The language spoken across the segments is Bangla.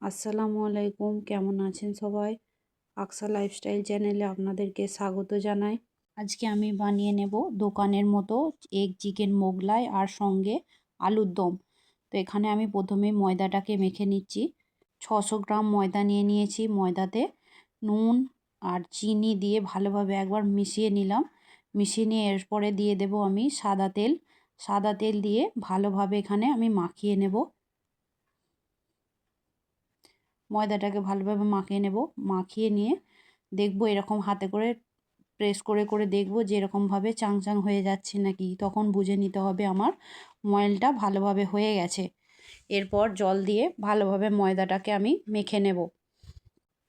আসসালামু আলাইকুম, কেমন আছেন সবাই? আকসা লাইফস্টাইল চ্যানেলে আপনাদেরকে স্বাগত জানাই। আজকে আমি বানিয়ে নেব দোকানের মতো এগ চিকেন মোগলাই আর সঙ্গে আলুর দম। তো এখানে আমি প্রথমে ময়দাটাকে মেখে নিচ্ছি। 600 গ্রাম ময়দা নিয়ে নিয়েছি। ময়দাতে নুন আর চিনি দিয়ে ভালোভাবে একবার মিশিয়ে নিলাম। মিশিয়ে নিয়ে এরপরে দিয়ে দেব আমি সাদা তেল। সাদা তেল দিয়ে ভালোভাবে এখানে আমি মাখিয়ে নেব। ময়দাটাকে ভালোভাবে মাখিয়ে নেব। মাখিয়ে নিয়ে দেখব এরকম হাতে করে প্রেস করে করে দেখব যে এরকমভাবে চাং হয়ে যাচ্ছে নাকি, তখন বুঝে নিতে হবে আমার ময়লটা ভালোভাবে হয়ে গেছে। এরপর জল দিয়ে ভালোভাবে ময়দাটাকে আমি মেখে নেব।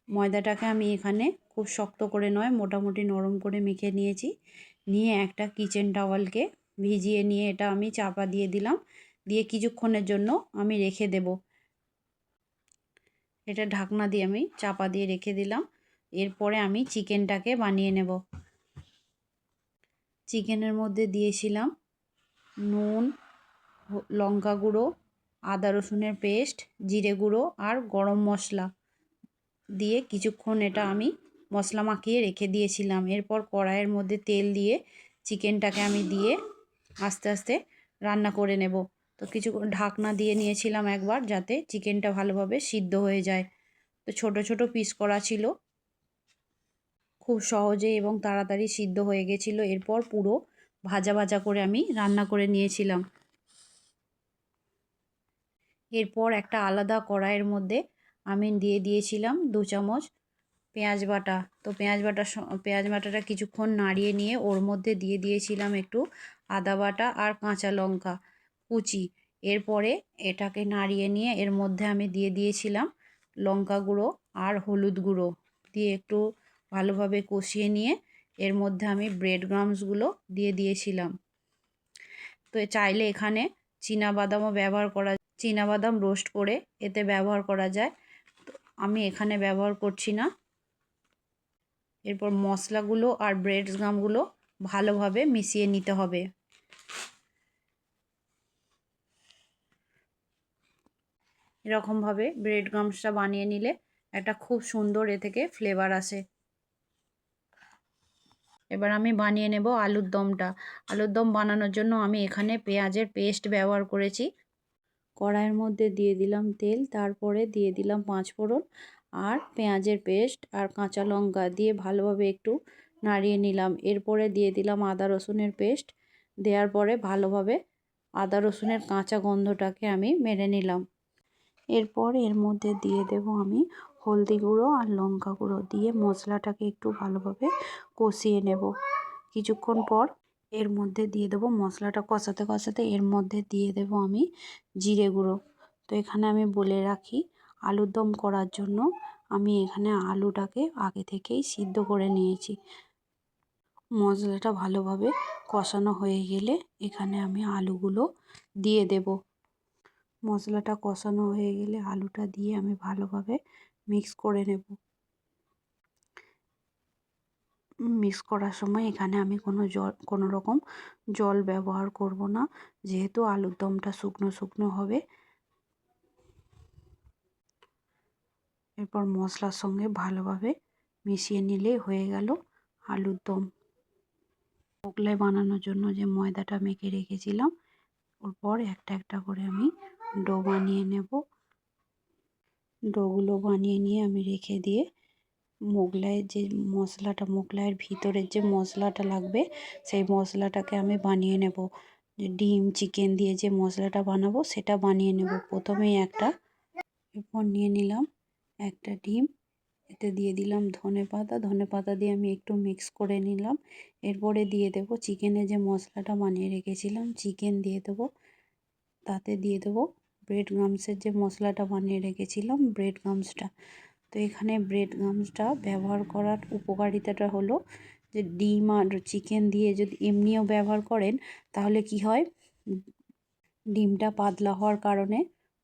ময়দাটাকে আমি এখানে খুব শক্ত করে নয়, মোটামুটি নরম করে মেখে নিয়েছি। নিয়ে একটা কিচেন টাওয়ালকে ভিজিয়ে নিয়ে এটা আমি চাপা দিয়ে দিলাম। দিয়ে কিছুক্ষণের জন্য আমি রেখে দেব। এটা ঢাকনা দিয়ে আমি চাপা দিয়ে রেখে দিলাম। এরপরে আমি চিকেনটাকে বানিয়ে নেব। চিকেনের মধ্যে দিয়েছিলাম নুন, লঙ্কা গুঁড়ো, আদা রসুনের পেস্ট, জিরে গুঁড়ো আর গরম মশলা দিয়ে কিছুক্ষণ এটা আমি মশলা মাখিয়ে রেখে দিয়েছিলাম। এরপর কড়াইয়ের মধ্যে তেল দিয়ে চিকেনটাকে আমি দিয়ে আস্তে আস্তে রান্না করে নেব। তো কিছুক্ষণ ঢাকনা দিয়ে নিয়েছিলাম একবার, যাতে চিকেনটা ভালোভাবে সিদ্ধ হয়ে যায়। তো ছোট ছোট পিস করা ছিল, খুব সহজে এবং তাড়াতাড়ি সিদ্ধ হয়ে গেছিলো। এরপর পুরো ভাজা ভাজা করে আমি রান্না করে নিয়েছিলাম। এরপর একটা আলাদা কড়াইয়ের মধ্যে আমি দিয়ে দিয়েছিলাম 2 চামচ পেঁয়াজ বাটা। তো পেঁয়াজ বাটাটা কিছুক্ষণ নাড়িয়ে নিয়ে ওর মধ্যে দিয়ে দিয়েছিলাম একটু আদা বাটা আর কাঁচা লঙ্কা কুচি। এরপরে এটাকে নাড়িয়ে নিয়ে এর মধ্যে আমি দিয়ে দিয়েছিলাম লঙ্কা গুঁড়ো আর হলুদ গুঁড়ো দিয়ে একটু ভালোভাবে কষিয়ে নিয়ে এর মধ্যে আমি ব্রেড ক্রাম্বসগুলো দিয়ে দিয়েছিলাম। তো চাইলে এখানে চীনাবাদামও ব্যবহার করা, চীনাবাদাম রোস্ট করে এতে ব্যবহার করা যায়। তো আমি এখানে ব্যবহার করছি না। এরপর মশলাগুলো আর ব্রেড ক্রাম্বগুলো ভালোভাবে মিশিয়ে নিতে হবে। এরকমভাবে ব্রেড ক্রাম্বসটা বানিয়ে নিলে একটা খুব সুন্দর এ থেকে ফ্লেভার আসে। এবার আমি বানিয়ে নেব আলুর দমটা। আলুর দম বানানোর জন্য আমি এখানে পেঁয়াজের পেস্ট ব্যবহার করেছি। কড়াইয়ের মধ্যে দিয়ে দিলাম তেল, তারপরে দিয়ে দিলাম 5 ফোড়ন আর পেঁয়াজের পেস্ট আর কাঁচা লঙ্কা দিয়ে ভালোভাবে একটু নাড়িয়ে নিলাম। এরপরে দিয়ে দিলাম আদা রসুনের পেস্ট। দেওয়ার পরে ভালোভাবে আদা রসুনের কাঁচা গন্ধটাকে আমি মেরে নিলাম। এরপর এর মধ্যে দিয়ে দেব আমি হলদি গুঁড়ো আর লঙ্কা গুঁড়ো দিয়ে মশলাটাকে একটু ভালোভাবে কষিয়ে নেব। কিছুক্ষণ পর এর মধ্যে দিয়ে দেবো, মশলাটা কষাতে কষাতে এর মধ্যে দিয়ে দেব আমি জিরে গুঁড়ো। তো এখানে আমি বলে রাখি, আলুর দম করার জন্য আমি এখানে আলুটাকে আগে থেকেই সিদ্ধ করে নিয়েছি। মশলাটা ভালোভাবে কষানো হয়ে গেলে এখানে আমি আলুগুলো দিয়ে দেব। মশলাটা কষানো হয়ে গেলে আলুটা দিয়ে আমি ভালোভাবে মিক্স করে নেব। মিক্স করার সময় এখানে আমি কোনো রকম জল ব্যবহার করব না, যেহেতু আলুর দমটা শুকনো শুকনো হবে। এরপর মশলার সঙ্গে ভালোভাবে মিশিয়ে নিলেই হয়ে গেল আলুর দম। মোগলাই বানানোর জন্য যে ময়দাটা মেখে রেখেছিলাম, ওরপর একটা একটা করে আমি ডো বানিয়ে নেব। ডোগুলো বানিয়ে নিয়ে আমি রেখে দিয়ে মোগলাইয়ের যে মশলাটা, মোগলাইয়ের ভিতরের যে মশলাটা লাগবে সেই মশলাটাকে আমি বানিয়ে নেব। যে ডিম চিকেন দিয়ে যে মশলাটা বানাবো সেটা বানিয়ে নেব। প্রথমেই এরপর নিয়ে নিলাম একটা ডিম, এতে দিয়ে দিলাম ধনেপাতা দিয়ে আমি একটু মিক্স করে নিলাম। এরপরে দিয়ে দেব চিকেনের যে মশলাটা বানিয়ে রেখেছিলাম, চিকেন দিয়ে দেবো। তাতে দিয়ে দেবো ব্রেড ক্রাম্বসের যে মশলাটা বানিয়ে রেখেছিলাম, ব্রেড ক্রাম্বসটা। তো এখানে ব্রেড ক্রাম্বসটা ব্যবহার করার উপকারিতাটা হলো যে ডিম আর চিকেন দিয়ে যদি এমনিও ব্যবহার করেন তাহলে কি হয়, ডিমটা পাতলা হওয়ার কারণে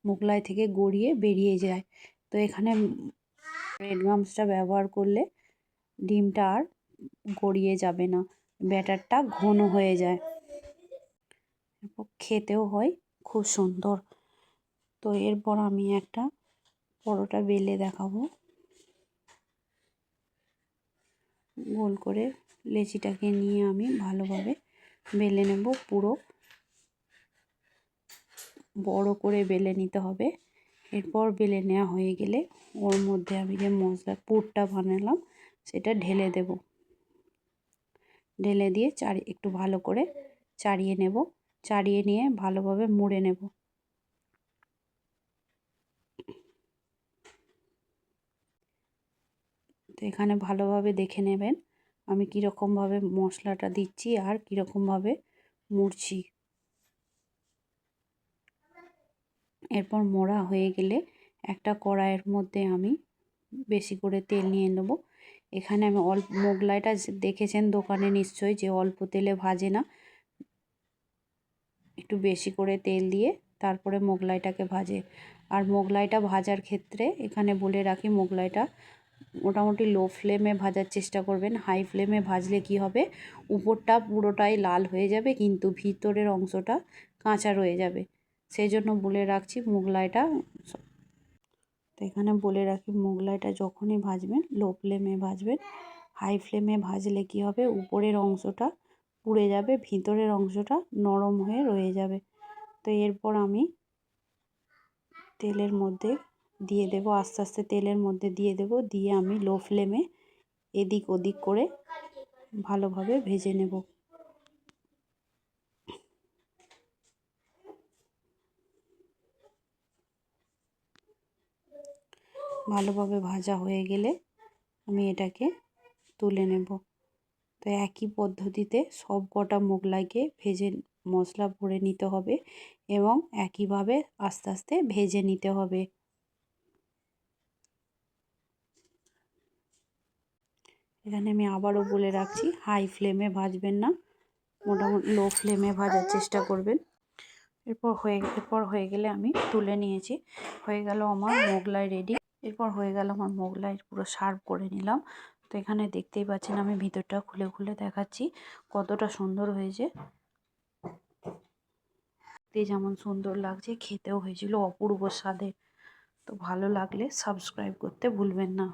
মোগলাই থেকে গড়িয়ে বেরিয়ে যায়। তো এখানে ব্রেড ক্রাম্বসটা ব্যবহার করলে ডিমটা আর গড়িয়ে যাবে না, ব্যাটারটা ঘন হয়ে যায়, খেতেও হয় খুব সুন্দর। তো এরপর আমি একটা পরোটা বেলে দেখাবো। গোল করে লেচিটাকে নিয়ে আমি ভালোভাবে বেলে নেব। পুরো বড় করে বেলে নিতে হবে। এরপর বেলে নেওয়া হয়ে গেলে ওর মধ্যে আমি যে মশলার পুরটা বানালাম সেটা ঢেলে দেব। ঢেলে দিয়ে একটু ভালো করে চাড়িয়ে নেব। চাড়িয়ে নিয়ে ভালোভাবে মুড়ে নেব। তো এখানে ভালোভাবে দেখে নেবেন আমি কীরকমভাবে মশলাটা দিচ্ছি আর কীরকমভাবে মুড়ছি। এরপর মোড়া হয়ে গেলে একটা কড়াইয়ের মধ্যে আমি বেশি করে তেল নিয়ে নেব। এখানে আমি মোগলাইটা দেখেছেন দোকানে নিশ্চয়ই যে অল্প তেলে ভাজে না, একটু বেশি করে তেল দিয়ে তারপরে মোগলাইটাকে ভাজে। আর মোগলাইটা ভাজার ক্ষেত্রে এখানে বলে রাখি, মোগলাইটা মোটামুটি লো ফ্লেমে ভাজার চেষ্টা করবেন। হাই ফ্লেমে ভাজলে কি হবে, উপরটা পুরোটাই লাল হয়ে যাবে কিন্তু ভিতরের অংশটা কাঁচা রয়ে যাবে। সেই জন্য বলে রাখছি মোগলাইটা, তো এখানে বলে রাখি মোগলাইটা যখনই ভাজবেন লো ফ্লেমে ভাজবেন। হাই ফ্লেমে ভাজলে কি হবে, উপরের অংশটা পুড়ে যাবে, ভিতরের অংশটা নরম হয়ে রয়ে যাবে। তো এরপর আমি তেলের মধ্যে দিয়ে দেব, আস্তে আস্তে তেলের মধ্যে দিয়ে দেব। দিয়ে আমি লো ফ্লেমে এদিক ওদিক করে ভালোভাবে ভেজে নেব। ভালোভাবে ভাজা হয়ে গেলে আমি এটাকে তুলে নেব। তো একই পদ্ধতিতে সব কটা মোগলাইকে ভেজে মশলা ভরে নিতে হবে এবং একইভাবে আস্তে আস্তে ভেজে নিতে হবে। এখানে আমি আবারও বলে রাখছি হাই ফ্লেমে ভাজবেন না, মোটামুটি লো ফ্লেমে ভাজার চেষ্টা করবেন। এরপর হয়ে গেলে আমি তুলে নিয়েছি। হয়ে গেল আমার মোগলাই রেডি। এরপর হয়ে গেল আমার মোগলাই পুরো সার্ভ করে নিলাম। তো এখানে দেখতেই পাচ্ছেন আমি ভিতরটা খুলে খুলে দেখাচ্ছি কতটা সুন্দর হয়েছে। দেখতে যেমন সুন্দর লাগছে, খেতেও হয়েছিল অপূর্ব স্বাদে। তো ভালো লাগলে সাবস্ক্রাইব করতে ভুলবেন না।